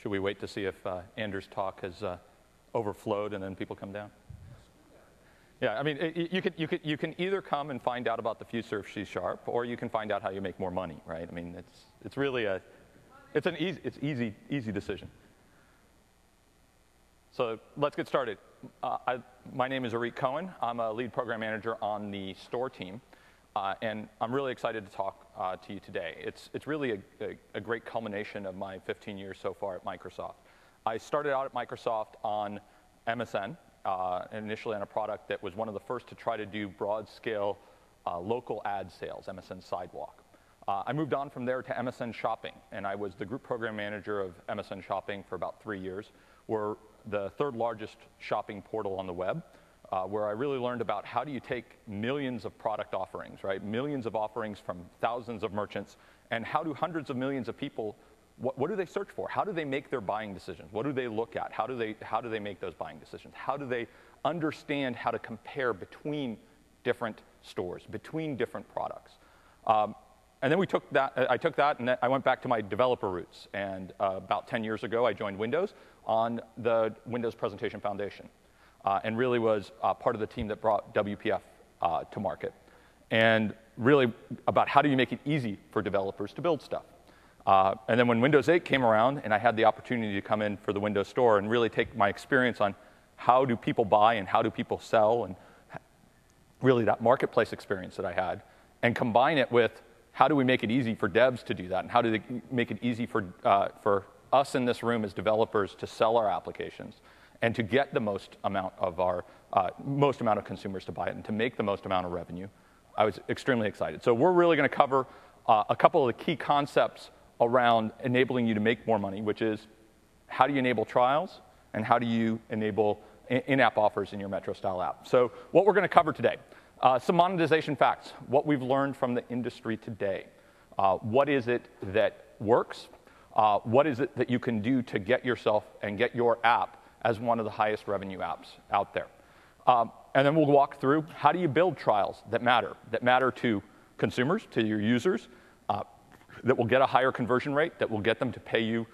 Should we wait to see if Andrew's talk has overflowed and then people come down? Yeah, I mean, you can either come and find out about the FuseServe C#, or you can find out how you make more money, right? I mean, it's really it's an easy decision. So let's get started. My name is Arik Cohen. I'm a lead program manager on the store team, and I'm really excited to talk to you today. It's really a great culmination of my 15 years so far at Microsoft. I started out at Microsoft on MSN. Initially on a product that was one of the first to try to do broad-scale local ad sales, MSN Sidewalk. I moved on from there to MSN Shopping, and I was the group program manager of MSN Shopping for about 3 years. We're the third largest shopping portal on the web, where I really learned about how do you take millions of product offerings, right? Millions of offerings from thousands of merchants, and how do hundreds of millions of people, what do they search for? How do they make their buying decisions? What do they look at? How do they make those buying decisions? How do they understand how to compare between different stores, between different products? And then I took that and I went back to my developer roots. And about 10 years ago, I joined Windows on the Windows Presentation Foundation, and really was part of the team that brought WPF to market. And really about how do you make it easy for developers to build stuff. And then when Windows 8 came around and I had the opportunity to come in for the Windows Store and really take my experience on how do people buy and how do people sell, and really that marketplace experience that I had, and combine it with how do we make it easy for devs to do that, and how do they make it easy for us in this room as developers to sell our applications and to get the most amount of consumers to buy it and to make the most amount of revenue. I was extremely excited. So we're really going to cover a couple of the key concepts around enabling you to make more money, which is how do you enable trials and how do you enable in-app offers in your Metro-style app. So what we're going to cover today, some monetization facts, what we've learned from the industry today. What is it that works? What is it that you can do to get yourself and get your app as one of the highest revenue apps out there? And then we'll walk through how do you build trials that matter to consumers, to your users, that will get a higher conversion rate, that will get them to pay you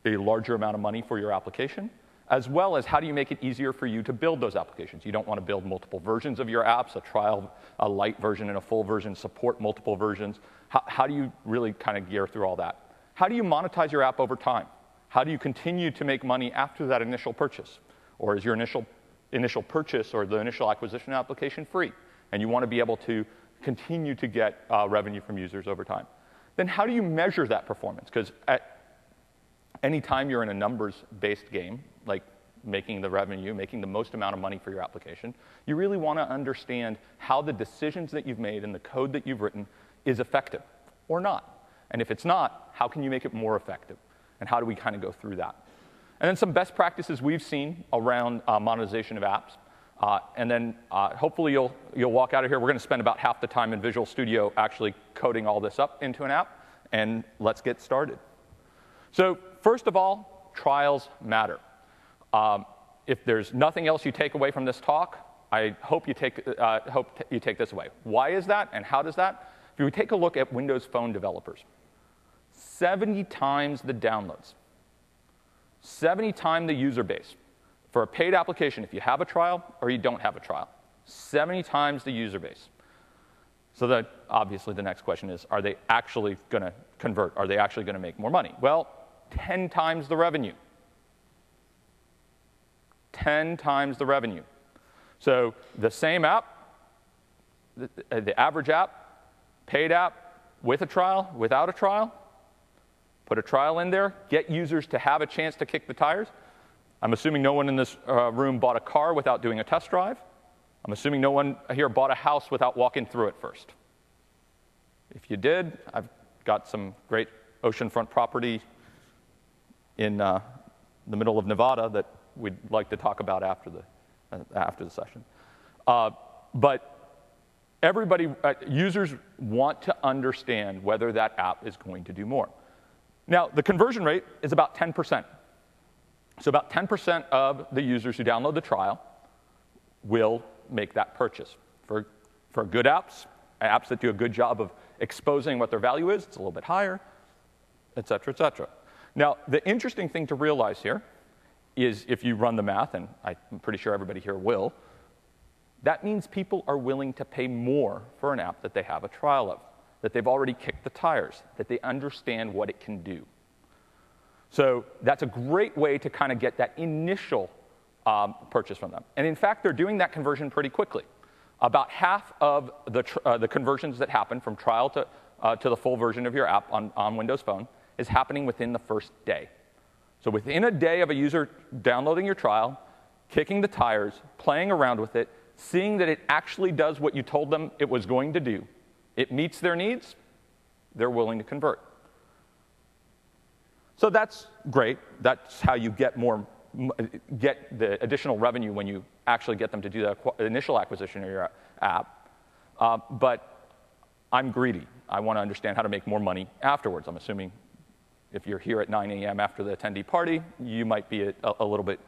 a larger amount of money for your application, as well as how do you make it easier for you to build those applications. You don't want to build multiple versions of your apps, a trial, a light version, and a full version, support multiple versions. How do you really kind of gear through all that? How do you monetize your app over time? How do you continue to make money after that initial purchase? Or is your initial purchase or the initial acquisition application free? And you want to be able to continue to get revenue from users over time. Then how do you measure that performance? Because at any time you're in a numbers-based game, like making the revenue, making the most amount of money for your application, you really want to understand how the decisions that you've made and the code that you've written is effective or not. And if it's not, how can you make it more effective? And how do we kind of go through that? And then some best practices we've seen around monetization of apps. And then hopefully you'll walk out of here. We're going to spend about half the time in Visual Studio actually coding all this up into an app. And let's get started. So first of all, trials matter. If there's nothing else you take away from this talk, I hope you take this away. Why is that and how does that? If you take a look at Windows Phone developers, 70 times the downloads, 70 times the user base. For a paid application, if you have a trial or you don't have a trial, 70 times the user base. So that obviously the next question is, are they actually going to convert? Are they actually going to make more money? Well, 10 times the revenue. 10 times the revenue. So the same app, the average app, paid app, with a trial, without a trial, put a trial in there, get users to have a chance to kick the tires. I'm assuming no one in this room bought a car without doing a test drive. I'm assuming no one here bought a house without walking through it first. If you did, I've got some great oceanfront property in the middle of Nevada that we'd like to talk about after the session. But everybody, users want to understand whether that app is going to do more. Now, the conversion rate is about 10%. So about 10% of the users who download the trial will make that purchase. For good apps that do a good job of exposing what their value is, it's a little bit higher, et cetera, et cetera. Now, the interesting thing to realize here is if you run the math, and I'm pretty sure everybody here will, that means people are willing to pay more for an app that they have a trial of, that they've already kicked the tires, that they understand what it can do. So that's a great way to kind of get that initial purchase from them. And in fact, they're doing that conversion pretty quickly. About half of the conversions that happen from trial to the full version of your app on Windows Phone is happening within the first day. So within a day of a user downloading your trial, kicking the tires, playing around with it, seeing that it actually does what you told them it was going to do, it meets their needs, they're willing to convert. So that's great. That's how you get the additional revenue when you actually get them to do the initial acquisition of your app. But I'm greedy. I want to understand how to make more money afterwards. I'm assuming if you're here at 9 a.m. after the attendee party, you might be a little bit.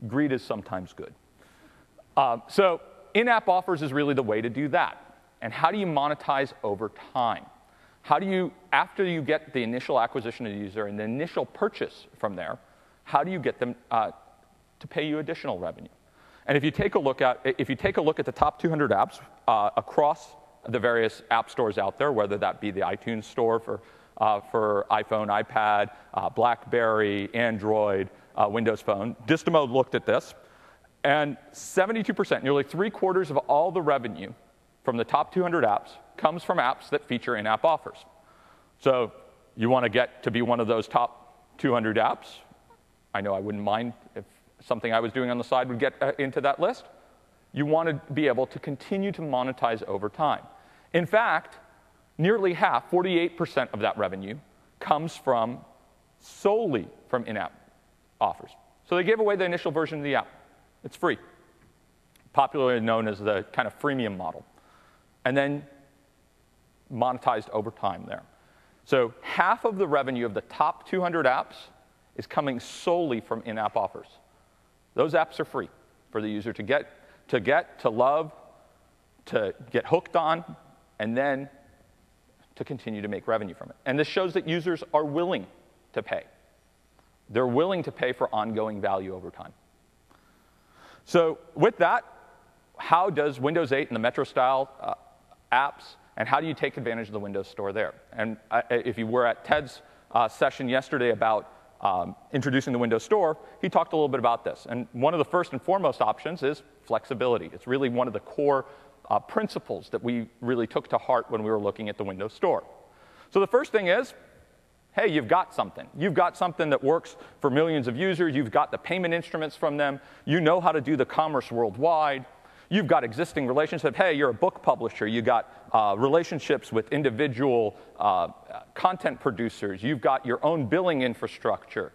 Greed is sometimes good. So in-app offers is really the way to do that. And how do you monetize over time? How do you, after you get the initial acquisition of the user and the initial purchase from there, how do you get them to pay you additional revenue? And if you take a look at the top 200 apps across the various app stores out there, whether that be the iTunes store for iPhone, iPad, BlackBerry, Android, Windows Phone, Distimo looked at this, and 72%, nearly 3/4 of all the revenue from the top 200 apps comes from apps that feature in-app offers. So you want to get to be one of those top 200 apps. I know I wouldn't mind if something I was doing on the side would get into that list. You want to be able to continue to monetize over time. In fact, nearly half, 48% of that revenue, comes solely from in-app offers. So they gave away the initial version of the app. It's free, popularly known as the kind of freemium model, and then monetized over time there. So half of the revenue of the top 200 apps is coming solely from in-app offers. Those apps are free for the user to get, to love, to get hooked on, and then to continue to make revenue from it. And this shows that users are willing to pay. They're willing to pay for ongoing value over time. So with that, how does Windows 8 and the Metro-style apps, and how do you take advantage of the Windows Store there? And if you were at Ted's session yesterday about introducing the Windows Store, he talked a little bit about this. And one of the first and foremost options is flexibility. It's really one of the core principles that we really took to heart when we were looking at the Windows Store. So the first thing is, hey, you've got something. You've got something that works for millions of users. You've got the payment instruments from them. You know how to do the commerce worldwide. You've got existing relationships. Hey, you're a book publisher. You've got relationships with individual content producers. You've got your own billing infrastructure.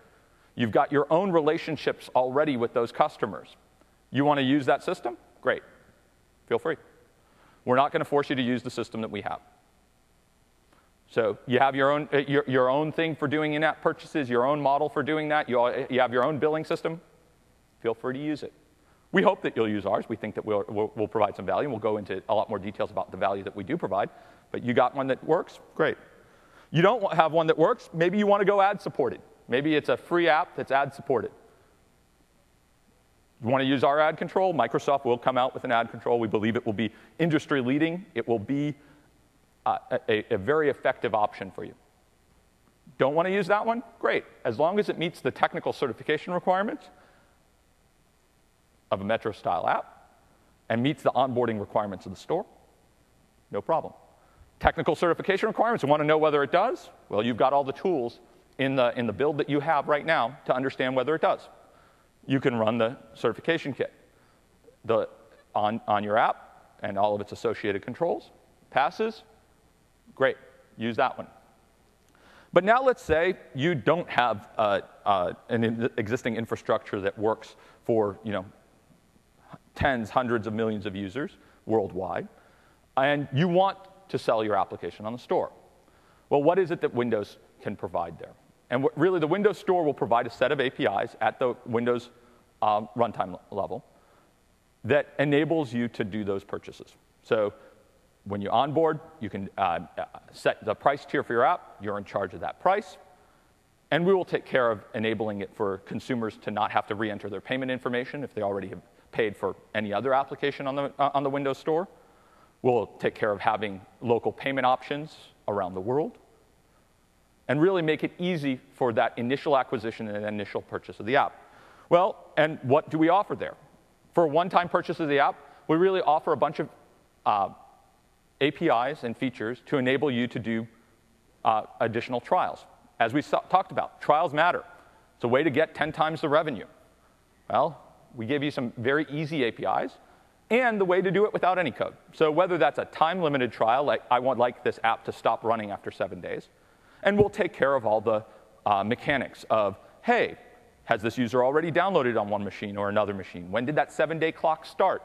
You've got your own relationships already with those customers. You want to use that system? Great. Feel free. We're not going to force you to use the system that we have. So you have your own thing for doing in-app purchases, your own model for doing that. You have your own billing system. Feel free to use it. We hope that you'll use ours. We think that we'll provide some value. We'll go into a lot more details about the value that we do provide. But you got one that works? Great. You don't have one that works? Maybe you want to go ad-supported. Maybe it's a free app that's ad-supported. You want to use our ad control? Microsoft will come out with an ad control. We believe it will be industry-leading. It will be a very effective option for you. Don't want to use that one? Great. As long as it meets the technical certification requirements of a Metro-style app and meets the onboarding requirements of the store, no problem. Technical certification requirements, you want to know whether it does? Well, you've got all the tools in the build that you have right now to understand whether it does. You can run the certification kit on your app and all of its associated controls. Passes? Great. Use that one. But now let's say you don't have an existing infrastructure that works for tens, hundreds of millions of users worldwide, and you want to sell your application on the store. Well, what is it that Windows can provide there? And really, the Windows Store will provide a set of APIs at the Windows runtime level that enables you to do those purchases. So when you onboard, you can set the price tier for your app. You're in charge of that price. And we will take care of enabling it for consumers to not have to re-enter their payment information if they already have paid for any other application on the Windows Store. We'll take care of having local payment options around the world, and really make it easy for that initial acquisition and initial purchase of the app. Well, and what do we offer there? For a one-time purchase of the app, we really offer a bunch of APIs and features to enable you to do additional trials. As we talked about, trials matter. It's a way to get 10 times the revenue. Well, we give you some very easy APIs and the way to do it without any code. So whether that's a time-limited trial, like I would like this app to stop running after 7 days, and we'll take care of all the mechanics of, hey, has this user already downloaded on one machine or another machine? When did that 7-day clock start?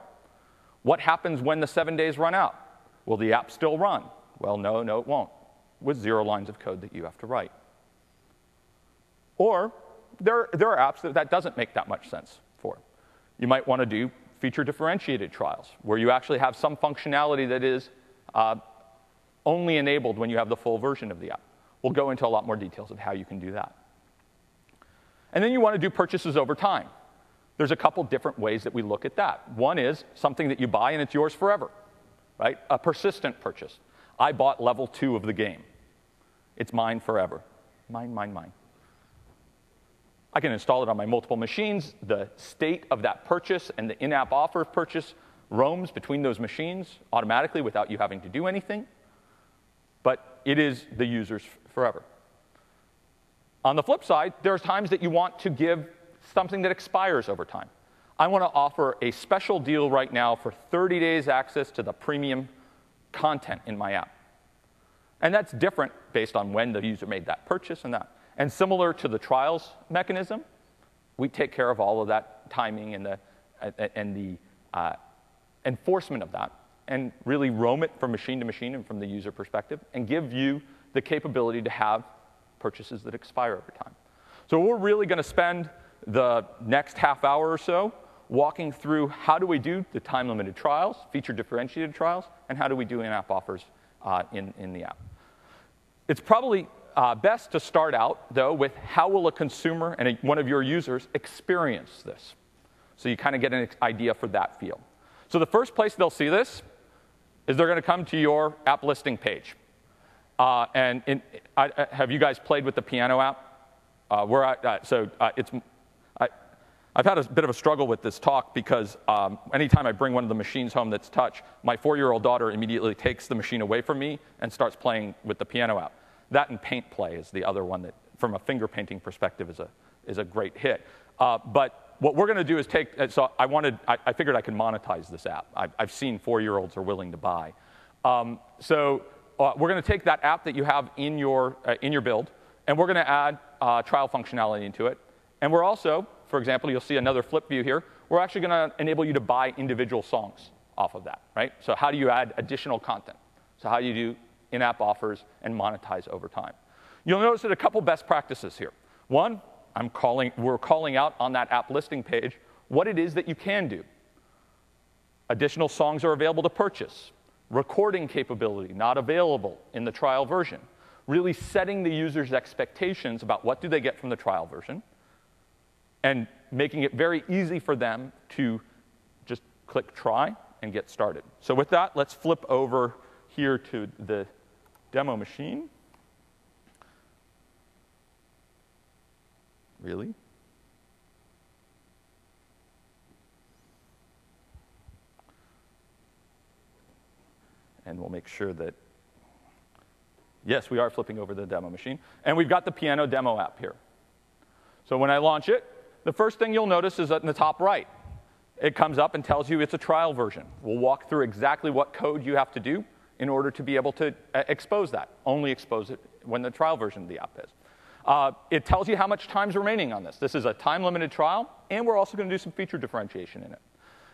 What happens when the 7 days run out? Will the app still run? Well, no, it won't, with 0 lines of code that you have to write. Or there are apps that doesn't make that much sense for. You might want to do feature-differentiated trials, where you actually have some functionality that is only enabled when you have the full version of the app. We'll go into a lot more details of how you can do that. And then you want to do purchases over time. There's a couple different ways that we look at that. One is something that you buy and it's yours forever, right? A persistent purchase. I bought level 2 of the game. It's mine forever. Mine. I can install it on my multiple machines. The state of that purchase and the in-app offer purchase roams between those machines automatically without you having to do anything. But it is the user's forever. On the flip side, there are times that you want to give something that expires over time. I want to offer a special deal right now for 30 days access to the premium content in my app. And that's different based on when the user made that purchase and that. And similar to the trials mechanism, we take care of all of that timing and the enforcement of that, and really roam it from machine to machine and from the user perspective, and give you the capability to have purchases that expire over time. So we're really going to spend the next half hour or so walking through how do we do the time-limited trials, feature-differentiated trials, and how do we do in-app offers in the app. It's probably best to start out, though, with how will a consumer and one of your users experience this? So you kind of get an idea for that feel. So the first place they'll see this is they're going to come to your app listing page. Have you guys played with the piano app? I've had a bit of a struggle with this talk because anytime I bring one of the machines home that's touch, my 4-year-old daughter immediately takes the machine away from me and starts playing with the piano app. That and Paint Play is the other one that, from a finger painting perspective, is a great hit. But what we're going to do is take. So I figured I could monetize this app. I've seen 4-year-olds are willing to buy. We're going to take that app that you have in your build, and we're going to add trial functionality into it. And we're also, for example, you'll see another flip view here. We're actually going to enable you to buy individual songs off of that, right? So how do you add additional content? So how do you do in-app offers and monetize over time? You'll notice that a couple best practices here. One, we're calling out on that app listing page what it is that you can do. Additional songs are available to purchase. Recording capability not available in the trial version. Really setting the user's expectations about what do they get from the trial version, and making it very easy for them to just click try and get started. So with that, let's flip over here to the demo machine. Really? And we'll make sure that, yes, we are flipping over the demo machine. And we've got the piano demo app here. So when I launch it, the first thing you'll notice is that in the top right, it comes up and tells you it's a trial version. We'll walk through exactly what code you have to do in order to be able to expose that. Only expose it when the trial version of the app is. It tells you how much time's remaining on this. This is a time-limited trial, and we're also going to do some feature differentiation in it.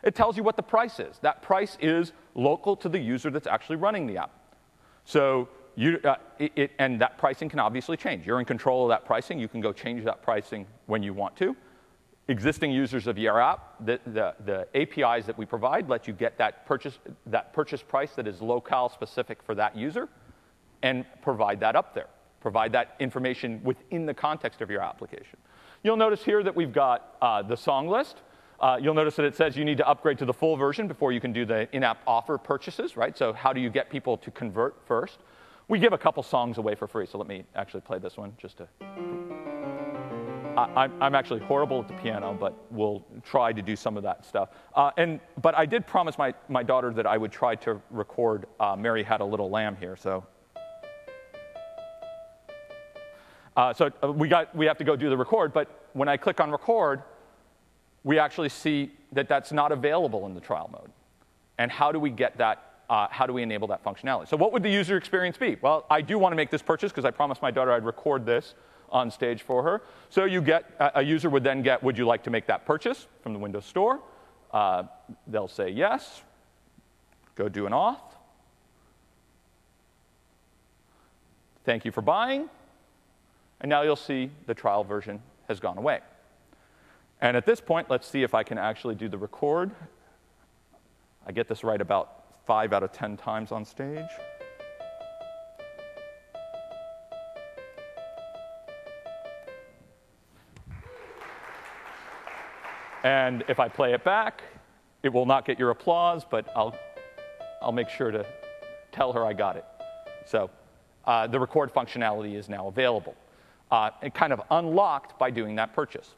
It tells you what the price is. That price is local to the user that's actually running the app. So and that pricing can obviously change. You're in control of that pricing. You can go change that pricing when you want to. Existing users of your app, the APIs that we provide let you get that purchase price that is locale specific for that user and provide that up there. Provide that information within the context of your application. You'll notice here that we've got the song list. You'll notice that it says you need to upgrade to the full version before you can do the in-app offer purchases, right? So how do you get people to convert first? We give a couple songs away for free, so let me actually play this one just to... I'm actually horrible at the piano, but we'll try to do some of that stuff. But I did promise my daughter that I would try to record Mary Had a Little Lamb here, so... we have to go do the record, but when I click on record, we actually see that that's not available in the trial mode. And how do we get that, how do we enable that functionality? So what would the user experience be? Well, I do want to make this purchase because I promised my daughter I'd record this on stage for her. So you get, a user would then get, would you like to make that purchase from the Windows Store? They'll say yes, go do an auth. Thank you for buying. And now you'll see the trial version has gone away. And at this point, let's see if I can actually do the record. I get this right about 5 out of 10 times on stage. And if I play it back, it will not get your applause, but I'll make sure to tell her I got it. So the record functionality is now available. It kind of unlocked by doing that purchase.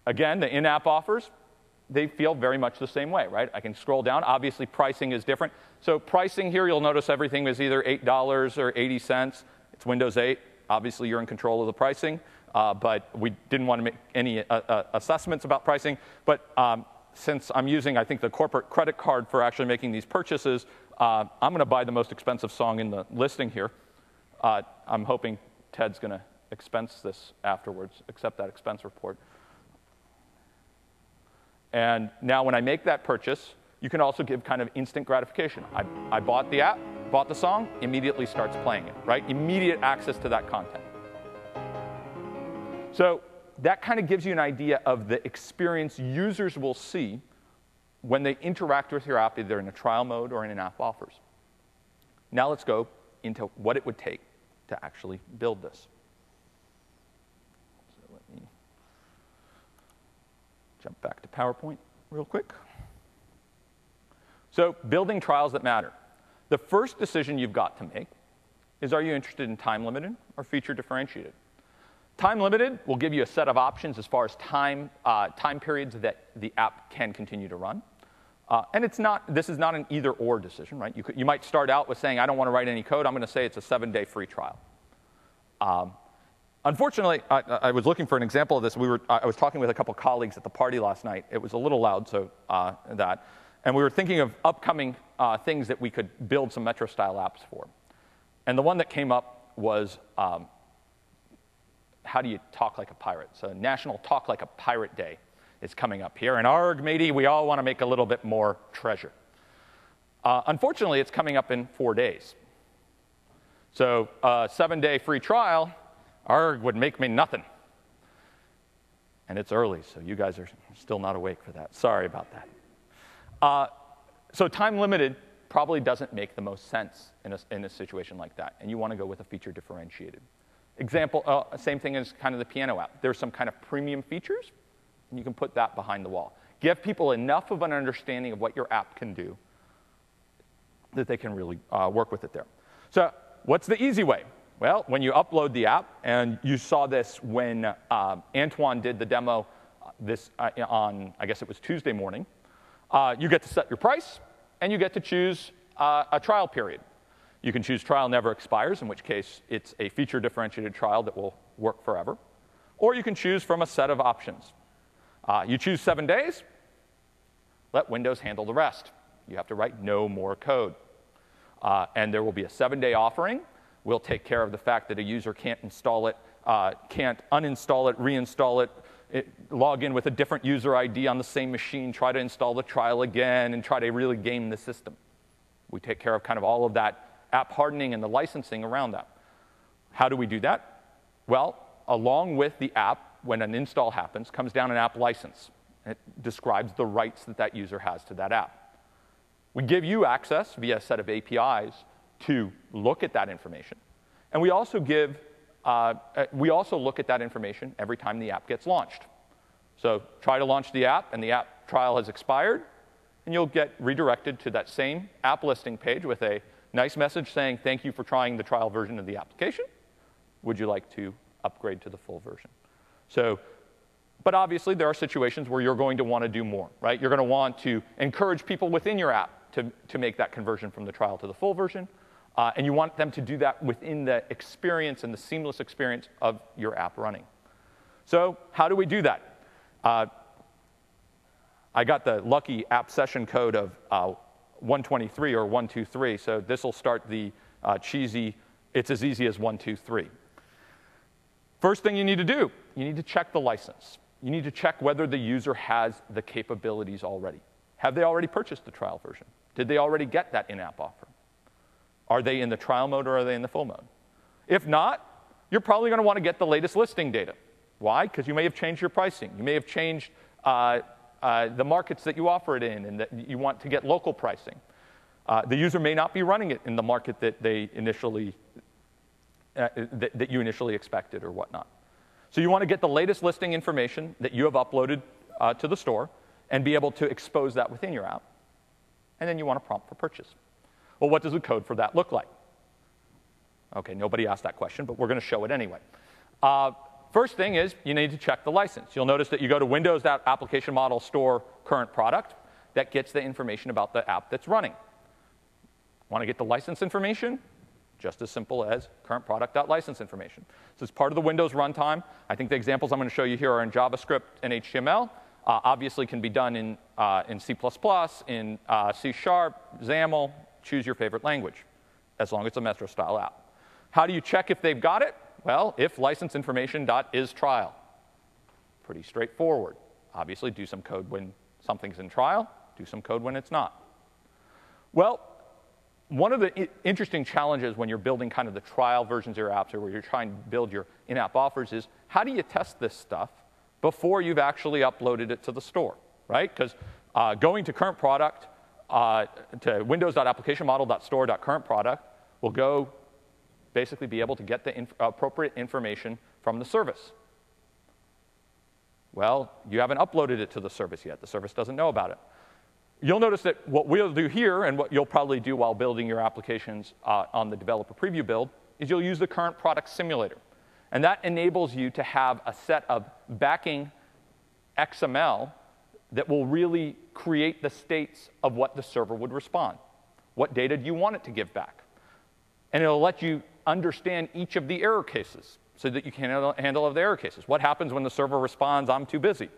Again, the in-app offers, they feel very much the same way, right? I can scroll down. Obviously, pricing is different. So pricing here, you'll notice everything is either $8 or 80 cents. It's Windows 8. Obviously, you're in control of the pricing. But we didn't want to make any assessments about pricing. But since I'm using, I think, the corporate credit card for actually making these purchases, I'm going to buy the most expensive song in the listing here. I'm hoping Ted's going to expense this afterwards, accept that expense report. And now when I make that purchase, you can also give kind of instant gratification. I bought the app, bought the song, immediately starts playing it, right? Immediate access to that content. So that kind of gives you an idea of the experience users will see when they interact with your app, either in a trial mode or in in-app offers. Now let's go into what it would take to actually build this. So let me jump back to PowerPoint real quick. So building trials that matter. The first decision you've got to make is, are you interested in time-limited or feature-differentiated? Time-limited will give you a set of options as far as time periods that the app can continue to run. And this is not an either-or decision, right? You might start out with saying, I don't want to write any code. I'm going to say it's a 7-day free trial. Unfortunately, I was looking for an example of this. I was talking with a couple colleagues at the party last night. It was a little loud, so and we were thinking of upcoming things that we could build some Metro-style apps for. And the one that came up was, how do you talk like a pirate? So National Talk Like a Pirate Day is coming up here. And arg, matey, we all want to make a little bit more treasure. Unfortunately, it's coming up in 4 days. So a 7-day free trial, arg, would make me nothing. And it's early, so you guys are still not awake for that. Sorry about that. So time-limited probably doesn't make the most sense in a situation like that. And you want to go with a feature-differentiated. Example, same thing as kind of the piano app. There's some kind of premium features, and you can put that behind the wall. Give people enough of an understanding of what your app can do that they can really work with it there. So what's the easy way? Well, when you upload the app, and you saw this when Antoine did the demo on, I guess it was Tuesday morning, you get to set your price, and you get to choose a trial period. You can choose trial never expires, in which case it's a feature-differentiated trial that will work forever. Or you can choose from a set of options. You choose 7 days, let Windows handle the rest. You have to write no more code. And there will be a 7-day offering. We'll take care of the fact that a user can't install it, can't uninstall it, reinstall it, log in with a different user ID on the same machine, try to install the trial again, and try to really game the system. We take care of kind of all of that app hardening and the licensing around that. How do we do that? Well, along with the app, when an install happens, comes down an app license. It describes the rights that that user has to that app. We give you access via a set of APIs to look at that information. And we also look at that information every time the app gets launched. So try to launch the app, and the app trial has expired, and you'll get redirected to that same app listing page with a nice message saying, thank you for trying the trial version of the application. Would you like to upgrade to the full version? But obviously, there are situations where you're going to want to do more, right? You're going to want to encourage people within your app to make that conversion from the trial to the full version. And you want them to do that within the experience and the seamless experience of your app running. So how do we do that? I got the lucky app session code of 123 or 123, so this will start the cheesy, it's as easy as 123. First thing you need to do, you need to check the license. You need to check whether the user has the capabilities already. Have they already purchased the trial version? Did they already get that in-app offer? Are they in the trial mode or are they in the full mode? If not, you're probably going to want to get the latest listing data. Why? Because you may have changed your pricing. You may have changed the markets that you offer it in and that you want to get local pricing. The user may not be running it in the market that they initially that you initially expected or whatnot. So you want to get the latest listing information that you have uploaded to the store and be able to expose that within your app. And then you want to prompt for purchase. Well, what does the code for that look like? OK, nobody asked that question, but we're going to show it anyway. First thing is you need to check the license. You'll notice that you go to Windows application model store current product. That gets the information about the app that's running. Want to get the license information? Just as simple as current product.license information. So it's part of the Windows runtime. I think the examples I'm going to show you here are in JavaScript and HTML. Obviously can be done in C++, in C#, XAML. Choose your favorite language, as long as it's a Metro-style app. How do you check if they've got it? Well, if license information.isTrial. Pretty straightforward. Obviously, do some code when something's in trial. Do some code when it's not. Well, one of the interesting challenges when you're building kind of the trial versions of your apps or where you're trying to build your in-app offers is how do you test this stuff before you've actually uploaded it to the store, right? Because going to current product, to windows.applicationmodel.store.currentProduct will go basically be able to get the appropriate information from the service. Well, you haven't uploaded it to the service yet. The service doesn't know about it. You'll notice that what we'll do here and what you'll probably do while building your applications on the developer preview build is you'll use the current product simulator. And that enables you to have a set of backing XML that will really create the states of what the server would respond. What data do you want it to give back? And it'll let you understand each of the error cases so that you can handle the error cases. What happens when the server responds, I'm too busy?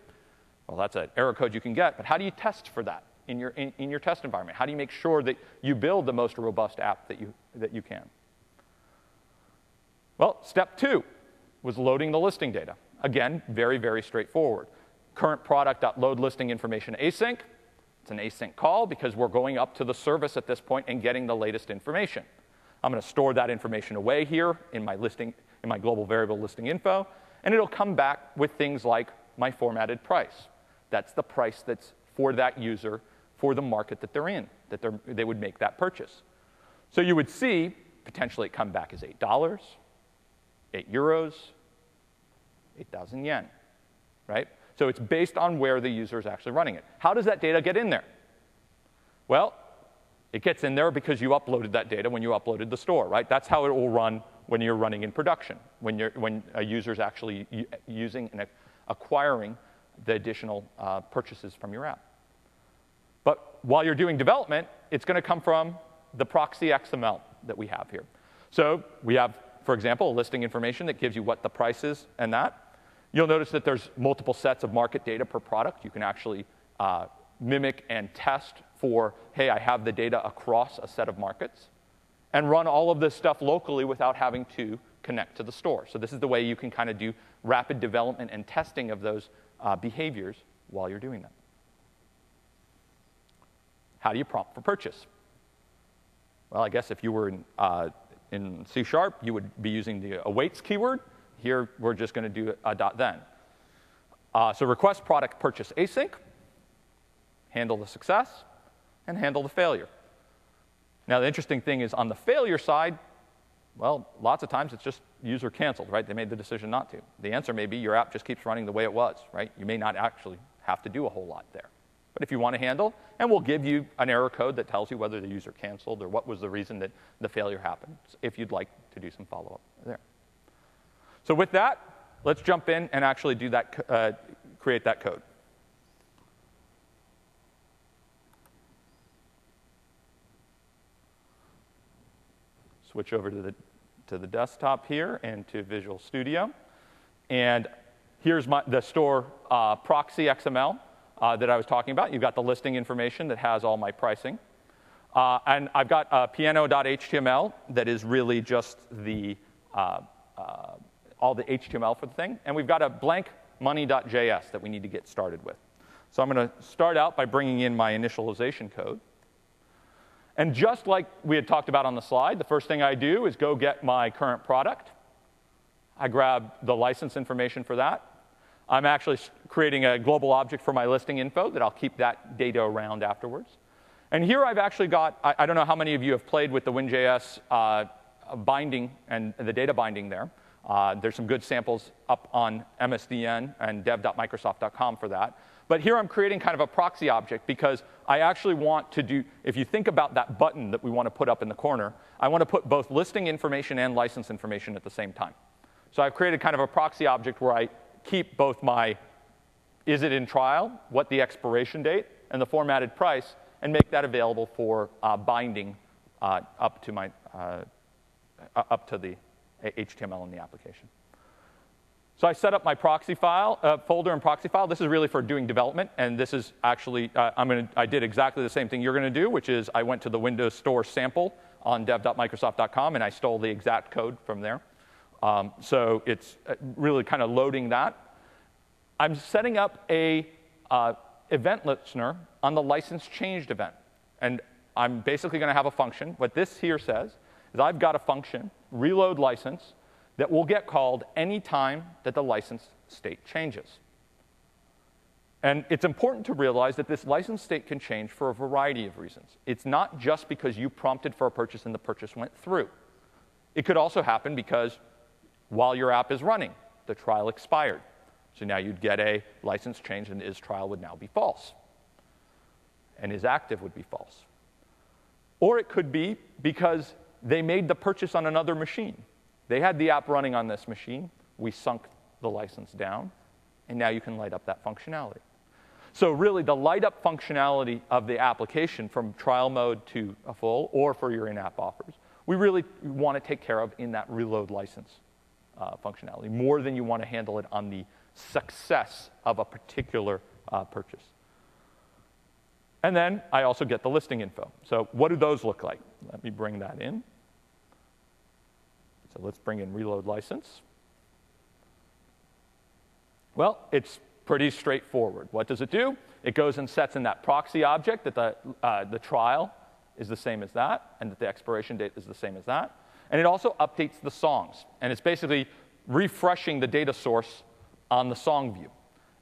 Well, that's an error code you can get, but how do you test for that in your test environment? How do you make sure that you build the most robust app that you can? Well, step 2 was loading the listing data. Again, very, very straightforward. Current product.load listing information async. It's an async call because we're going up to the service at this point and getting the latest information. I'm going to store that information away here in my global variable listing info, and it'll come back with things like my formatted price. That's the price that's for that user for the market that they're in, that they would make that purchase. So you would see potentially it come back as $8, 8 euros, 8,000 yen, right? So it's based on where the user is actually running it. How does that data get in there? Well, it gets in there because you uploaded that data when you uploaded the store, right? That's how it will run when you're running in production, when a user is actually using and acquiring the additional purchases from your app. But while you're doing development, it's going to come from the proxy XML that we have here. So we have, for example, a listing information that gives you what the price is and that. You'll notice that there's multiple sets of market data per product. You can actually mimic and test for, hey, I have the data across a set of markets, and run all of this stuff locally without having to connect to the store. So this is the way you can kind of do rapid development and testing of those behaviors while you're doing that. How do you prompt for purchase? Well, I guess if you were in C#, you would be using the awaits keyword. Here, we're just going to do a .then. So request product purchase async, handle the success, and handle the failure. Now, the interesting thing is on the failure side, Well, lots of times it's just user canceled, right? They made the decision not to. The answer may be your app just keeps running the way it was, right? You may not actually have to do a whole lot there. But if you want to handle, and we'll give you an error code that tells you whether the user canceled or what was the reason that the failure happened, if you'd like to do some follow-up there. So with that, let's jump in and actually do that, create that code. Switch over to the desktop here and to Visual Studio. And here's the store proxy XML that I was talking about. You've got the listing information that has all my pricing. And I've got piano.html that is really just the all the HTML for the thing. And we've got a blank money.js that we need to get started with. So I'm going to start out by bringing in my initialization code. And just like we had talked about on the slide, the first thing I do is go get my current product. I grab the license information for that. I'm actually creating a global object for my listing info that I'll keep that data around afterwards. And here I've actually got, I don't know how many of you have played with the WinJS binding and the data binding there. There's some good samples up on MSDN and dev.microsoft.com for that. But here I'm creating kind of a proxy object because I actually want to do, if you think about that button that we want to put up in the corner, I want to put both listing information and license information at the same time. So I've created kind of a proxy object where I keep both my is it in trial, what the expiration date, and the formatted price, and make that available for binding up to the HTML in the application. So I set up my proxy file, folder and proxy file. This is really for doing development, and this is actually, I did exactly the same thing you're going to do, which is I went to the Windows Store sample on dev.microsoft.com, and I stole the exact code from there. So it's really kind of loading that. I'm setting up a event listener on the license changed event. And I'm basically going to have a function. What this here says is I've got a function, reload license, that will get called any time that the license state changes. And it's important to realize that this license state can change for a variety of reasons. It's not just because you prompted for a purchase and the purchase went through. It could also happen because while your app is running, the trial expired. So now you'd get a license change, and is trial would now be false. And is active would be false. Or it could be because they made the purchase on another machine. They had the app running on this machine. We sunk the license down, and now you can light up that functionality. So really, the light up functionality of the application from trial mode to a full, or for your in-app offers, we really want to take care of in that reload license functionality, more than you want to handle it on the success of a particular purchase. And then I also get the listing info. So what do those look like? Let me bring that in. So let's bring in reload license. Well, it's pretty straightforward. What does it do? It goes and sets in that proxy object that the trial is the same as that, and that the expiration date is the same as that. And it also updates the songs. And it's basically refreshing the data source on the song view,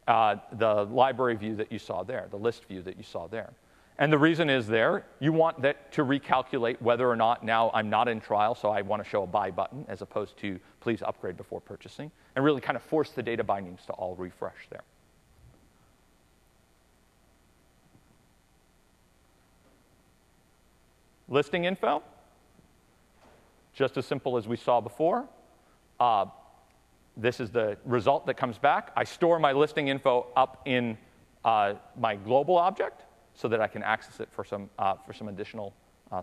the library view that you saw there, the list view that you saw there. And the reason is there, you want that to recalculate whether or not now I'm not in trial, so I want to show a buy button as opposed to please upgrade before purchasing, and really kind of force the data bindings to all refresh there. Listing info, just as simple as we saw before. This is the result that comes back. I store my listing info up in my global object so that I can access it for some additional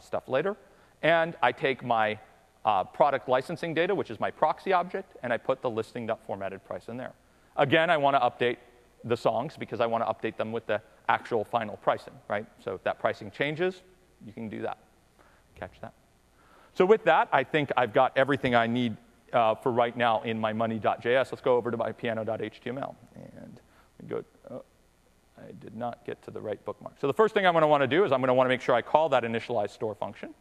stuff later. And I take my product licensing data, which is my proxy object, and I put the listing.formatted price in there. Again, I want to update the songs because I want to update them with the actual final pricing, right? So if that pricing changes, you can do that. Catch that. So with that, I think I've got everything I need for right now in my money.js. Let's go over to my piano.html. And we go, I did not get to the right bookmark. So the first thing I'm going to want to do is I'm going to want to make sure I call that initialize store function.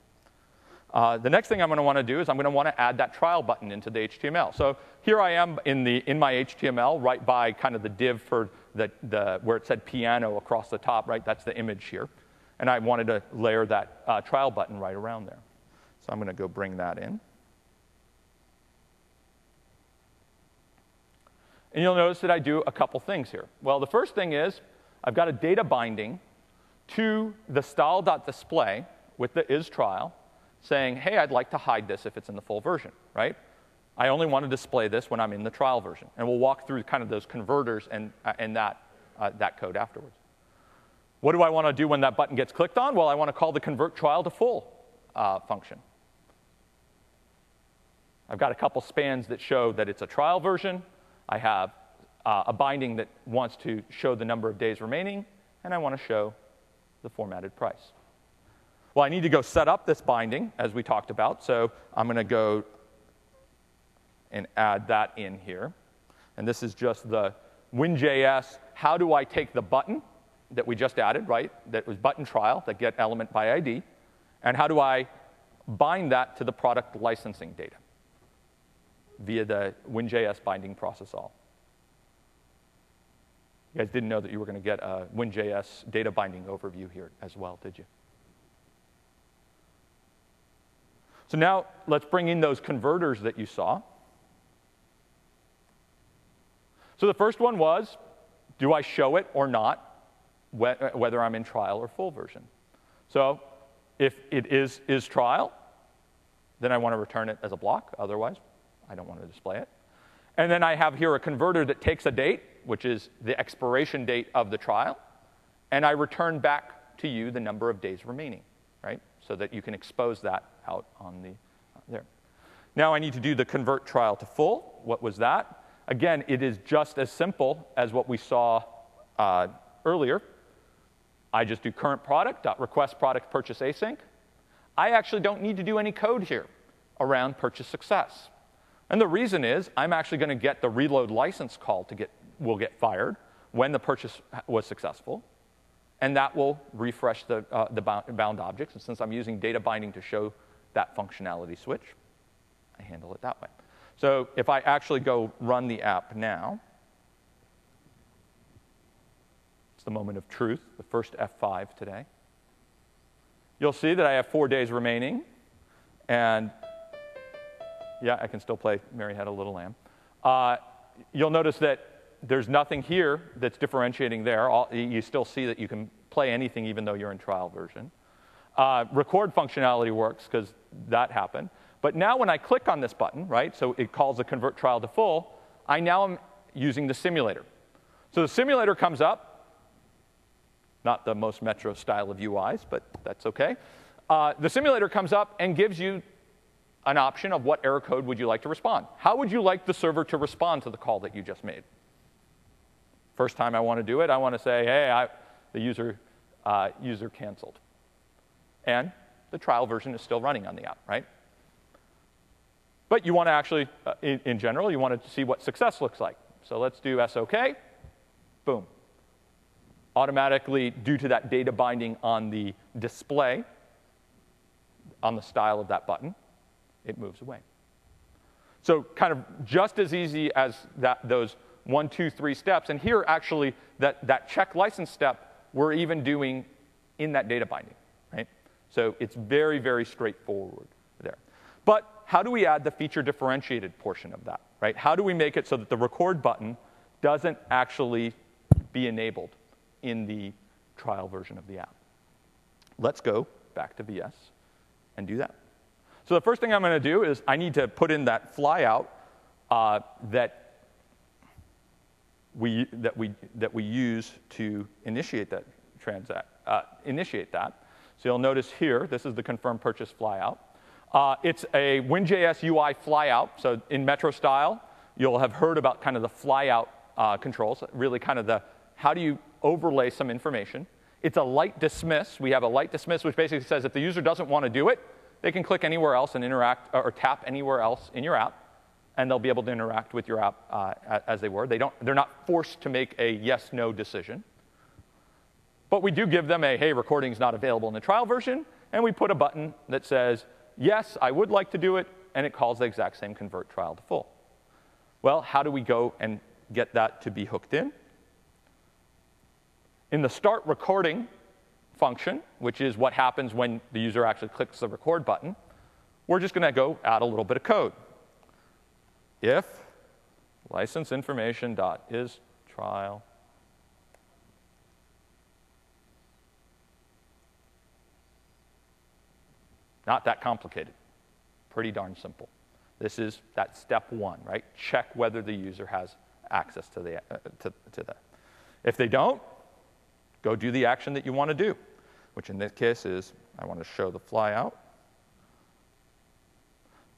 The next thing I'm going to want to do is I'm going to want to add that trial button into the HTML. So here I am in my HTML right by kind of the div for where it said piano across the top, right? That's the image here. And I wanted to layer that trial button right around there. So I'm going to go bring that in. And you'll notice that I do a couple things here. Well, the first thing is I've got a data binding to the style.display with the isTrial saying, hey, I'd like to hide this if it's in the full version, right? I only want to display this when I'm in the trial version. And we'll walk through kind of those converters and that code afterwards. What do I want to do when that button gets clicked on? Well, I want to call the convert trial to full function. I've got a couple spans that show that it's a trial version. I have a binding that wants to show the number of days remaining, and I want to show the formatted price. Well, I need to go set up this binding, as we talked about, so I'm going to go and add that in here. And this is just the Win.js, how do I take the button that we just added, right? That was button trial, that get element by ID, and how do I bind that to the product licensing data via the Win.js binding process all. You guys didn't know that you were going to get a Win.js data binding overview here as well, did you? So now let's bring in those converters that you saw. So the first one was, do I show it or not, whether I'm in trial or full version? So if it is trial, then I want to return it as a block. Otherwise, I don't want to display it. And then I have here a converter that takes a date, which is the expiration date of the trial, and I return back to you the number of days remaining, right? So that you can expose that out on the there. Now I need to do the convert trial to full. What was that? Again, it is just as simple as what we saw earlier. I just do current product.request product purchase async. I actually don't need to do any code here around purchase success. And the reason is I'm actually going to get the reload license call will get fired when the purchase was successful. And that will refresh the bound objects. And since I'm using data binding to show that functionality switch, I handle it that way. So if I actually go run the app now, it's the moment of truth, the first F5 today. You'll see that I have 4 days remaining. And yeah, I can still play Mary Had a Little Lamb. You'll notice that there's nothing here that's differentiating there. You still see that you can play anything even though you're in trial version. Record functionality works because that happened. But now when I click on this button, right, so it calls the convert trial to full, I now am using the simulator. So the simulator comes up. Not the most Metro style of UIs, but that's OK. The simulator comes up and gives you an option of what error code would you like to respond. How would you like the server to respond to the call that you just made? First time I want to do it, I want to say, hey, the user canceled. And the trial version is still running on the app, right? But you want to actually, in general, you want to see what success looks like. So let's do SOK. Boom. Automatically, due to that data binding on the display, on the style of that button, it moves away. So kind of just as easy as those 1, 2, 3 steps. And here, actually, that check license step, we're even doing in that data binding, right? So it's very, very straightforward there. But how do we add the feature differentiated portion of that, right? How do we make it so that the record button doesn't actually be enabled in the trial version of the app? Let's go back to VS and do that. So the first thing I'm going to do is I need to put in that flyout that we use to initiate that So you'll notice here, this is the confirm purchase flyout. It's a Win.js UI flyout. So in Metro style, you'll have heard about kind of the flyout controls, really kind of the how do you overlay some information. It's a light dismiss. We have a light dismiss, which basically says if the user doesn't want to do it, they can click anywhere else and interact or tap anywhere else in your app, and they'll be able to interact with your app as they were. They're not forced to make a yes/no decision. But we do give them a, hey, recording is not available in the trial version, and we put a button that says, yes, I would like to do it, and it calls the exact same convert trial to full. Well, how do we go and get that to be hooked in? In the start recording function, which is what happens when the user actually clicks the record button, we're just going to go add a little bit of code. If license information dot is trial. Not that complicated. Pretty darn simple. This is that step one, right? Check whether the user has access to that. If they don't, go do the action that you want to do, which in this case is I want to show the flyout.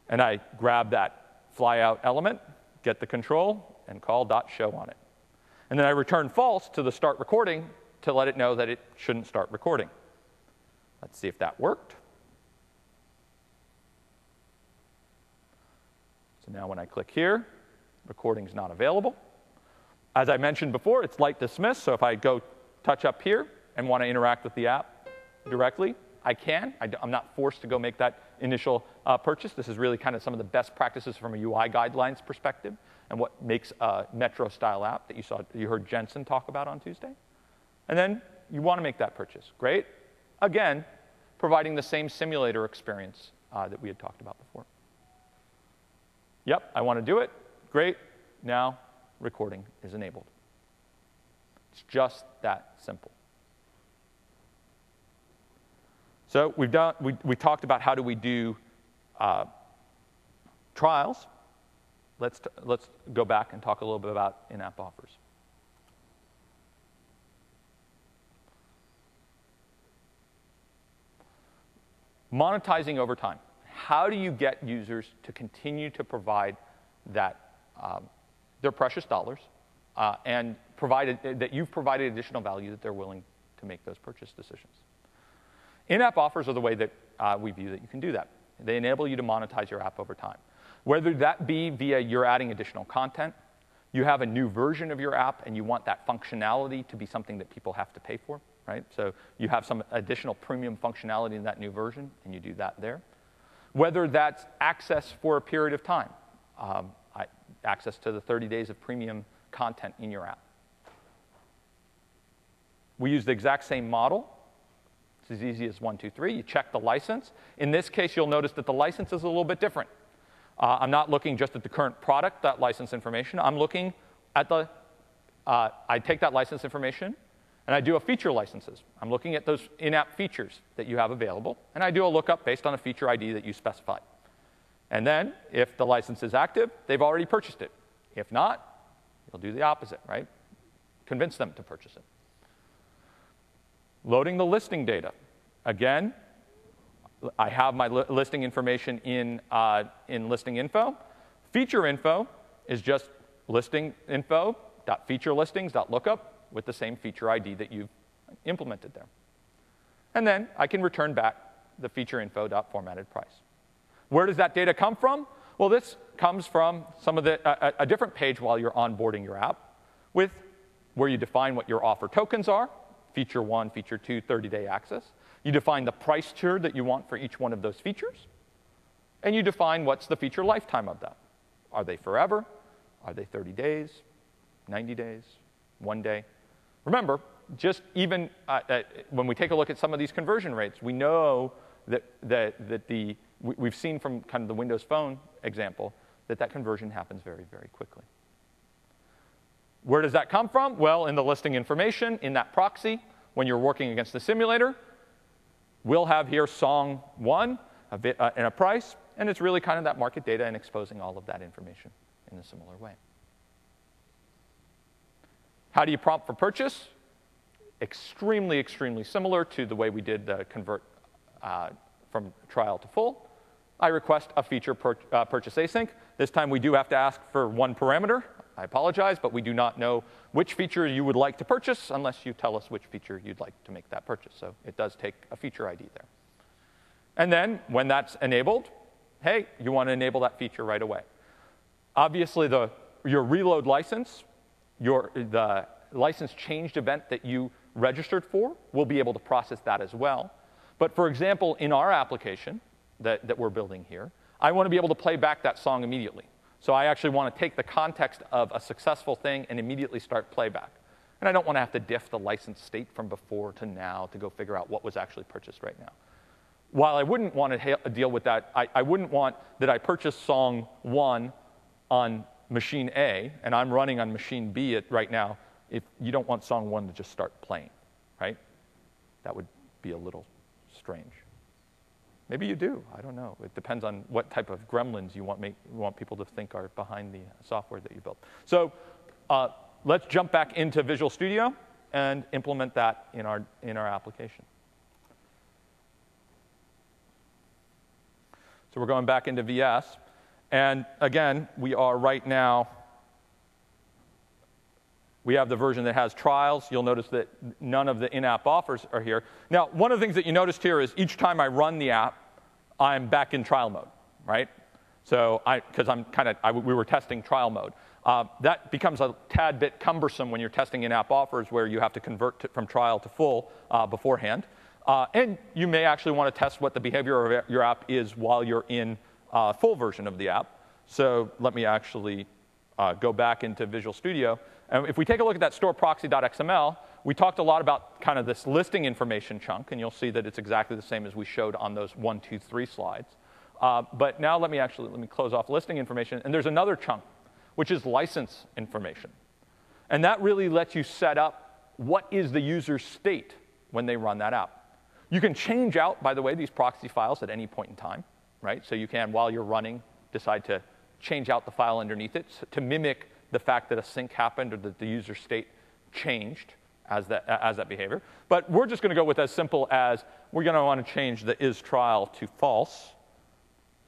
And I grab that flyout element, get the control, and call .show on it. And then I return false to the start recording to let it know that it shouldn't start recording. Let's see if that worked. So now when I click here, recording's not available. As I mentioned before, it's light dismiss, so if I go touch up here and want to interact with the app directly, I can. I'm not forced to go make that initial purchase. This is really kind of some of the best practices from a UI guidelines perspective and what makes a Metro-style app that you heard Jensen talk about on Tuesday. And then you want to make that purchase. Great. Again, providing the same simulator experience that we had talked about before. Yep, I want to do it. Great. Now recording is enabled. It's just that simple. So we talked about how do we do trials. Let's go back and talk a little bit about in-app offers. Monetizing over time. How do you get users to continue to provide that their precious dollars and that you've provided additional value that they're willing to make those purchase decisions? In-app offers are the way that we view that you can do that. They enable you to monetize your app over time. Whether that be via you're adding additional content, you have a new version of your app and you want that functionality to be something that people have to pay for, right? So you have some additional premium functionality in that new version and you do that there. Whether that's access for a period of time, access to the 30 days of premium content in your app. We use the exact same model. It's as easy as 1, 2, 3. You check the license. In this case, you'll notice that the license is a little bit different. I'm not looking just at the current product, that license information. I'm looking at I take that license information, and I do a feature licenses. I'm looking at those in-app features that you have available, and I do a lookup based on a feature ID that you specified. And then, if the license is active, they've already purchased it. If not, you'll do the opposite, right? Convince them to purchase it. Loading the listing data. Again, I have my listing information in listing info. Feature info is just listing info.featurelistings.lookup with the same feature ID that you've implemented there. And then I can return back the feature info.formattedPrice. Where does that data come from? Well, this comes from some of a different page while you're onboarding your app with where you define what your offer tokens are, feature 1, feature 2, 30-day access. You define the price tier that you want for each one of those features. And you define what's the feature lifetime of that. Are they forever? Are they 30 days, 90 days, 1 day? Remember, just even when we take a look at some of these conversion rates, we know we've seen from kind of the Windows Phone example that conversion happens very, very quickly. Where does that come from? Well, in the listing information, in that proxy, when you're working against the simulator, we'll have here song 1 and a price, and it's really kind of that market data and exposing all of that information in a similar way. How do you prompt for purchase? Extremely, extremely similar to the way we did the convert from trial to full. I request a feature purchase async. This time we do have to ask for one parameter. I apologize, but we do not know which feature you would like to purchase unless you tell us which feature you'd like to make that purchase. So it does take a feature ID there. And then when that's enabled, hey, you want to enable that feature right away. Obviously, your reload license, the license changed event that you registered for, will be able to process that as well. But for example, in our application that we're building here, I want to be able to play back that song immediately. So I actually want to take the context of a successful thing and immediately start playback. And I don't want to have to diff the license state from before to now to go figure out what was actually purchased right now. While I wouldn't want to deal with that, I wouldn't want that I purchased song 1 on machine A, and I'm running on machine B right now, if you don't want song 1 to just start playing, right? That would be a little strange. Maybe you do. I don't know. It depends on what type of gremlins you want people to think are behind the software that you built. So let's jump back into Visual Studio and implement that in our application. So we're going back into VS. And again, we are right now, we have the version that has trials. You'll notice that none of the in-app offers are here. Now, one of the things that you noticed here is each time I run the app, I'm back in trial mode, right? So because we were testing trial mode. That becomes a tad bit cumbersome when you're testing in-app offers where you have to convert from trial to full beforehand. And you may actually want to test what the behavior of your app is while you're in full version of the app. So let me actually go back into Visual Studio. And if we take a look at that store proxy.xml, we talked a lot about kind of this listing information chunk, and you'll see that it's exactly the same as we showed on those 1, 2, 3 slides. But now let me close off listing information, and there's another chunk, which is license information. And that really lets you set up what is the user's state when they run that app. You can change out, by the way, these proxy files at any point in time, right? So you can, while you're running, decide to change out the file underneath it to mimic the fact that a sync happened or that the user state changed as that behavior. But we're just going to go with as simple as we're going to want to change the is trial to false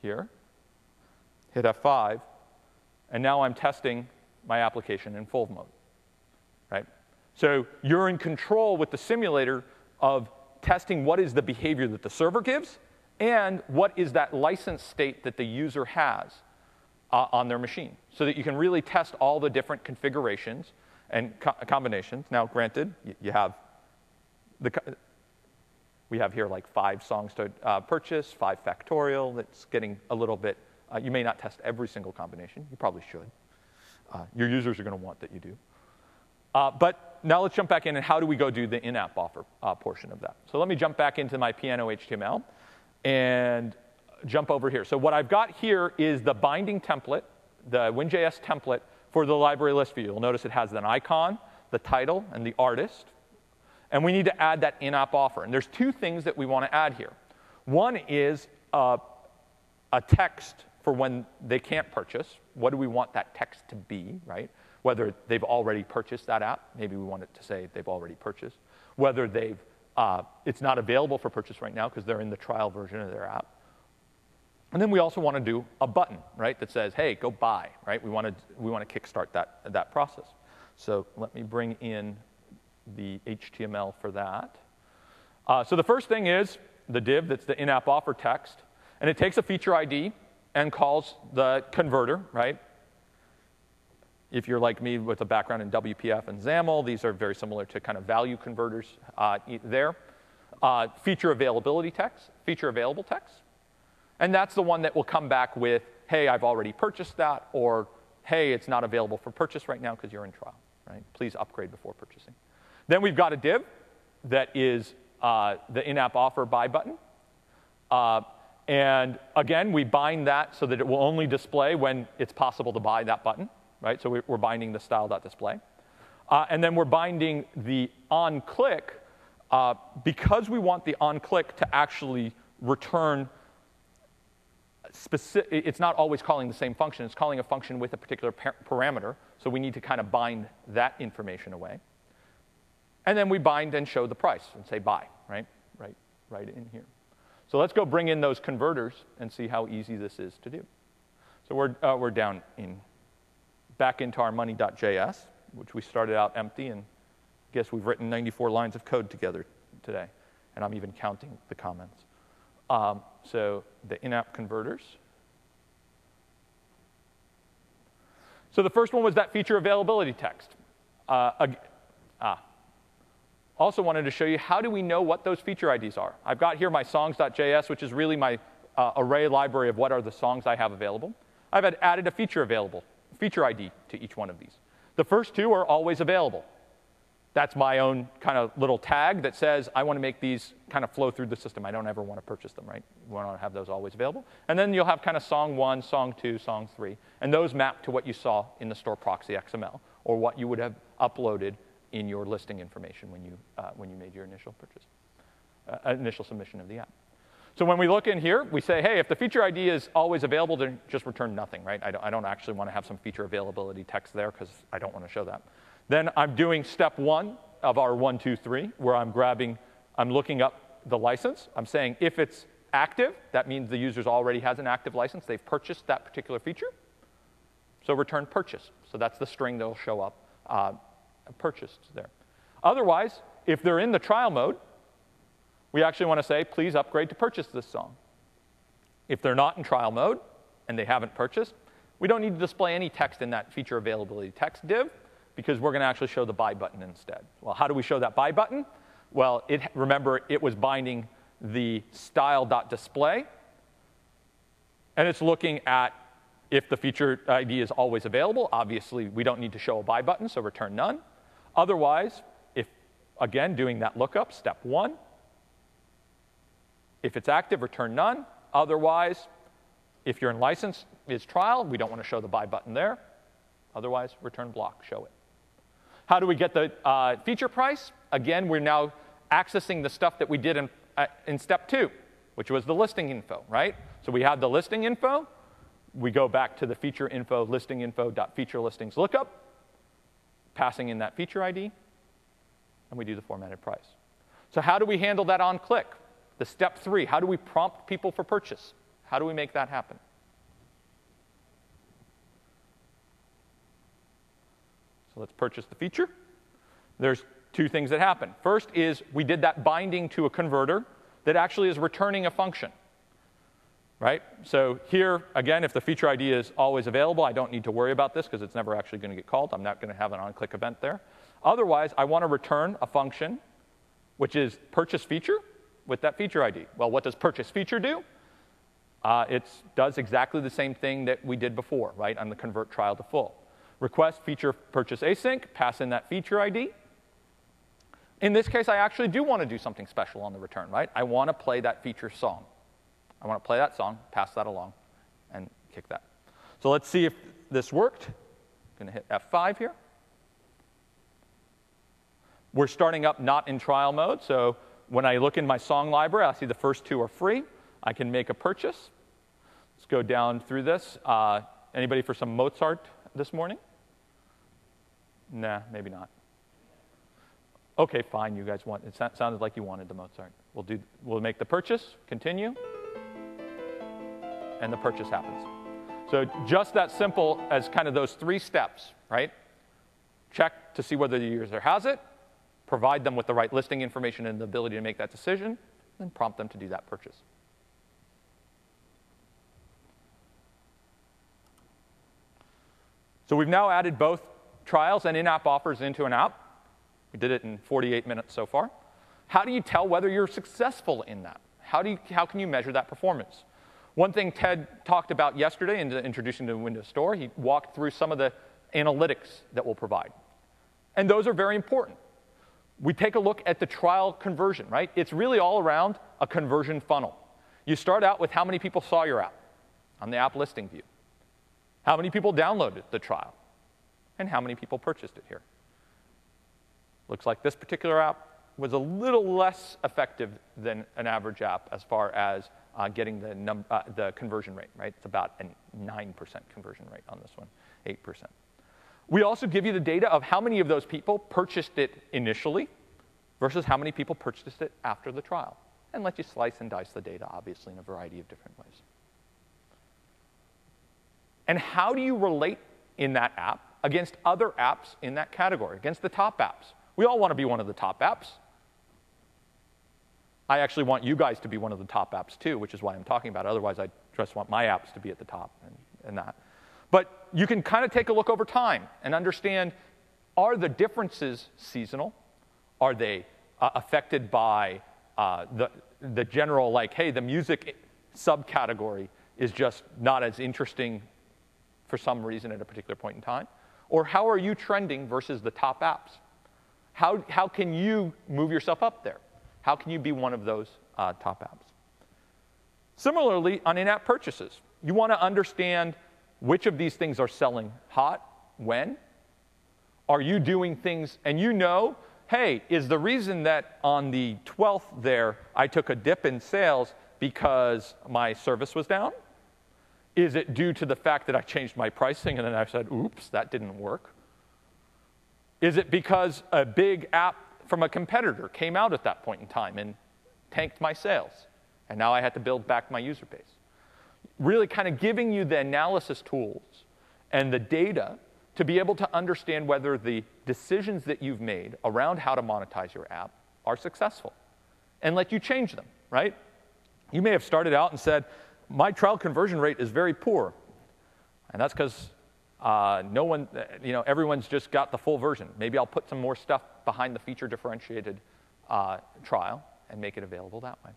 here, hit F5, and now I'm testing my application in full mode, right? So you're in control with the simulator of testing what is the behavior that the server gives and what is that license state that the user has on their machine, so that you can really test all the different configurations and combinations. Now, granted, we have here like 5 songs to purchase, 5 factorial. That's getting a little bit, you may not test every single combination. You probably should. Your users are going to want that you do. But now let's jump back in, and how do we go do the in-app offer portion of that? So let me jump back into my piano HTML and jump over here. So what I've got here is the binding template, the Win.js template for the library list view. You'll notice it has an icon, the title, and the artist. And we need to add that in-app offer. And there's 2 things that we want to add here. One is a text for when they can't purchase. What do we want that text to be, right? Whether they've already purchased that app. Maybe we want it to say they've already purchased. Whether it's not available for purchase right now because they're in the trial version of their app. And then we also want to do a button, right, that says, hey, go buy, right? We want to kickstart that process. So let me bring in the HTML for that. So the first thing is the div that's the in-app offer text. And it takes a feature ID and calls the converter, right? If you're like me with a background in WPF and XAML, these are very similar to kind of value converters there. Feature availability text, feature available text. And that's the one that will come back with, hey, I've already purchased that, or hey, it's not available for purchase right now because you're in trial, right? Please upgrade before purchasing. Then we've got a div that is the in-app offer buy button. And again, we bind that so that it will only display when it's possible to buy that button, right? So we're binding the style.display. And then we're binding the on-click because we want the on-click to actually return it's not always calling the same function. It's calling a function with a particular parameter. So we need to kind of bind that information away. And then we bind and show the price and say buy, right? Right in here. So let's go bring in those converters and see how easy this is to do. So we're down back into our money.js, which we started out empty, and I guess we've written 94 lines of code together today. And I'm even counting the comments. So the in-app converters. So the first one was that feature availability text. Also wanted to show you how do we know what those feature IDs are. I've got here my songs.js, which is really my array library of what are the songs I have available. I've added a feature ID to each one of these. The first 2 are always available. That's my own kind of little tag that says I want to make these kind of flow through the system. I don't ever want to purchase them, right? We want to have those always available. And then you'll have kind of song 1, song 2, song 3. And those map to what you saw in the store proxy XML, or what you would have uploaded in your listing information when you made your initial purchase, initial submission of the app. So when we look in here, we say, hey, if the feature ID is always available, then just return nothing, right? I don't actually want to have some feature availability text there because I don't want to show that. Then I'm doing step 1 of our 1, 2, 3, where I'm looking up the license. I'm saying if it's active, that means the user already has an active license. They've purchased that particular feature. So return purchase. So that's the string that will show up purchased there. Otherwise, if they're in the trial mode, we actually want to say, please upgrade to purchase this song. If they're not in trial mode and they haven't purchased, we don't need to display any text in that feature availability text div, because we're going to actually show the buy button instead. Well, how do we show that buy button? Well, remember, it was binding the style.display, and it's looking at if the feature ID is always available. Obviously, we don't need to show a buy button, so return none. Otherwise, if, again, doing that lookup, step 1, if it's active, return none. Otherwise, if you're in license, is trial, we don't want to show the buy button there. Otherwise, return block, show it. How do we get the feature price? Again, we're now accessing the stuff that we did in step 2, which was the listing info, right? So we have the listing info. We go back to the feature info, listing info.feature listings lookup, passing in that feature ID, and we do the formatted price. So how do we handle that on click? The step 3, how do we prompt people for purchase? How do we make that happen? So let's purchase the feature. There's 2 things that happen. First is we did that binding to a converter that actually is returning a function, right? So here, again, if the feature ID is always available, I don't need to worry about this because it's never actually going to get called. I'm not going to have an on-click event there. Otherwise, I want to return a function, which is purchase feature with that feature ID. Well, what does purchase feature do? It does exactly the same thing that we did before, right, on the convert trial to full. Request feature purchase async, pass in that feature ID. In this case, I actually do want to do something special on the return, right? I want to play that feature song. I want to play that song, pass that along, and kick that. So let's see if this worked. I'm going to hit F5 here. We're starting up not in trial mode, so when I look in my song library, I see the first 2 are free. I can make a purchase. Let's go down through this. Anybody for some Mozart this morning? Nah, maybe not. OK, fine, you guys want, it sounded like you wanted the Mozart. We'll make the purchase, continue, and the purchase happens. So just that simple as kind of those 3 steps, right? Check to see whether the user has it, provide them with the right listing information and the ability to make that decision, and prompt them to do that purchase. So we've now added both trials and in-app offers into an app. We did it in 48 minutes so far. How do you tell whether you're successful in that? How can you measure that performance? One thing Ted talked about yesterday in introducing to the Windows Store, he walked through some of the analytics that we'll provide. And those are very important. We take a look at the trial conversion, right? It's really all around a conversion funnel. You start out with how many people saw your app on the app listing view, how many people downloaded the trial, and how many people purchased it here. Looks like this particular app was a little less effective than an average app as far as getting the conversion rate, right? It's about a 9% conversion rate on this one, 8%. We also give you the data of how many of those people purchased it initially versus how many people purchased it after the trial, and let you slice and dice the data, obviously, in a variety of different ways. And how do you relate in that app against other apps in that category, against the top apps? We all want to be one of the top apps. I actually want you guys to be one of the top apps too, which is why I'm talking about it. Otherwise, I just want my apps to be at the top and that. But you can kind of take a look over time and understand, are the differences seasonal? Are they affected by the general, like, hey, the music subcategory is just not as interesting for some reason at a particular point in time? Or how are you trending versus the top apps? How can you move yourself up there? How can you be one of those top apps? Similarly, on in-app purchases, you want to understand which of these things are selling hot, when. Are you doing things, and you know, hey, is the reason that on the 12th there I took a dip in sales because my service was down? Is it due to the fact that I changed my pricing and then I said, oops, that didn't work? Is it because a big app from a competitor came out at that point in time and tanked my sales, and now I had to build back my user base? Really kind of giving you the analysis tools and the data to be able to understand whether the decisions that you've made around how to monetize your app are successful, and let you change them, right? You may have started out and said, my trial conversion rate is very poor, and that's because everyone's just got the full version. Maybe I'll put some more stuff behind the feature differentiated trial and make it available that way.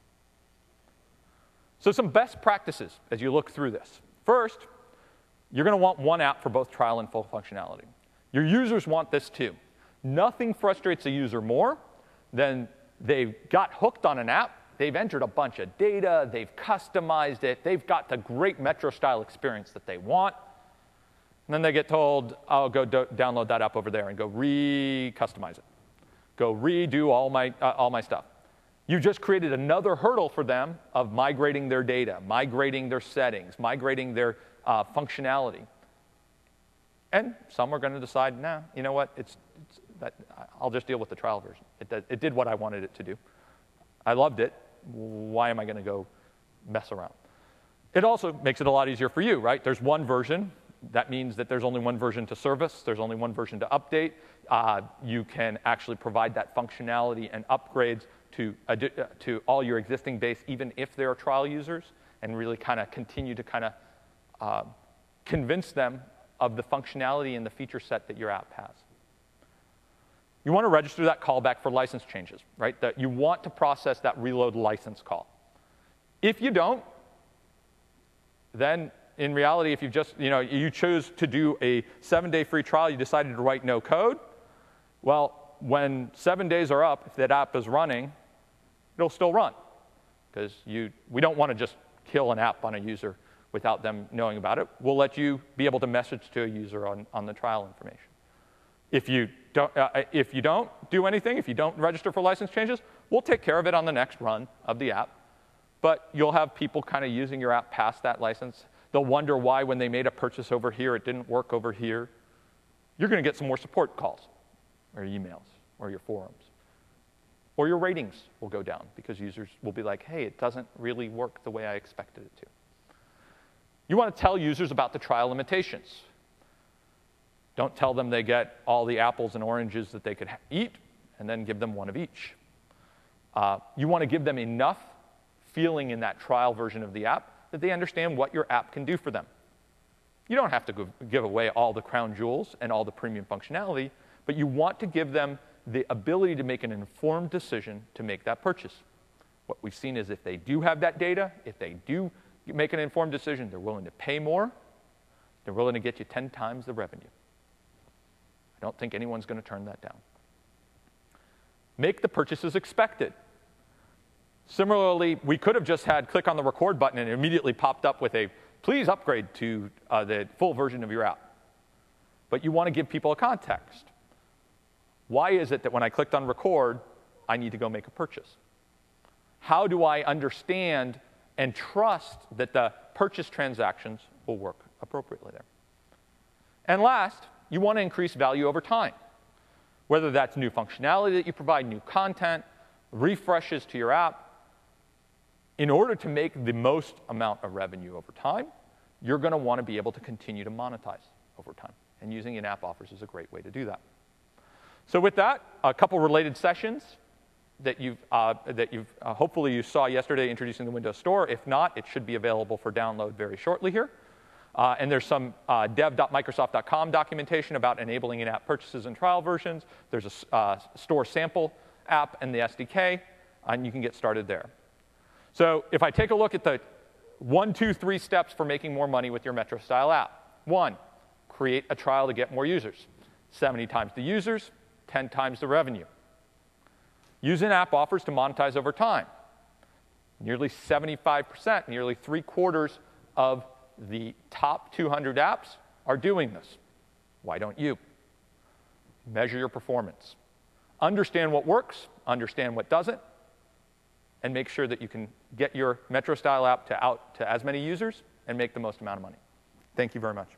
So some best practices as you look through this. First, you're going to want one app for both trial and full functionality. Your users want this too. Nothing frustrates a user more than they've got hooked on an app, they've entered a bunch of data, they've customized it, they've got the great Metro-style experience that they want, and then they get told, oh, go download that app over there and go re-customize it. Go redo all my stuff. You just created another hurdle for them of migrating their data, migrating their settings, migrating their functionality. And some are going to decide, nah, you know what, I'll just deal with the trial version. It did what I wanted it to do. I loved it. Why am I going to go mess around? It also makes it a lot easier for you, right? There's one version. That means that there's only one version to service. There's only one version to update. You can actually provide that functionality and upgrades to all your existing base, even if they're trial users, and really kind of continue to kind of convince them of the functionality and the feature set that your app has. You want to register that callback for license changes, right? That you want to process that reload license call. If you don't, then in reality, if you chose to do a 7-day free trial, you decided to write no code, well, when 7 days are up, if that app is running, it'll still run. Because we don't want to just kill an app on a user without them knowing about it. We'll let you be able to message to a user on the trial information. If you don't do anything, if you don't register for license changes, we'll take care of it on the next run of the app. But you'll have people kind of using your app past that license. They'll wonder why when they made a purchase over here, it didn't work over here. You're going to get some more support calls or emails or your forums. Or your ratings will go down because users will be like, hey, it doesn't really work the way I expected it to. You want to tell users about the trial limitations. Don't tell them they get all the apples and oranges that they could eat and then give them one of each. You want to give them enough feeling in that trial version of the app that they understand what your app can do for them. You don't have to give away all the crown jewels and all the premium functionality, but you want to give them the ability to make an informed decision to make that purchase. What we've seen is if they do have that data, if they do make an informed decision, they're willing to pay more, they're willing to get you 10 times the revenue. I don't think anyone's going to turn that down. Make the purchases expected. Similarly, we could have just had click on the record button and it immediately popped up with a please upgrade to the full version of your app. But you want to give people a context. Why is it that when I clicked on record, I need to go make a purchase? How do I understand and trust that the purchase transactions will work appropriately there? And last, you want to increase value over time. Whether that's new functionality that you provide, new content, refreshes to your app. In order to make the most amount of revenue over time, you're going to want to be able to continue to monetize over time. And using in-app offers is a great way to do that. So with that, a couple related sessions that hopefully you saw yesterday introducing the Windows Store. If not, it should be available for download very shortly here. And there's some dev.microsoft.com documentation about enabling in-app purchases and trial versions. There's a store sample app and the SDK, and you can get started there. So if I take a look at the 1, 2, 3 steps for making more money with your Metro-style app. 1, create a trial to get more users. 70 times the users, 10 times the revenue. Use in-app offers to monetize over time. Nearly 75%, nearly 3/4 of the top 200 apps are doing this. Why don't you? Measure your performance. Understand what works, understand what doesn't, and make sure that you can get your Metro-style app out to as many users and make the most amount of money. Thank you very much.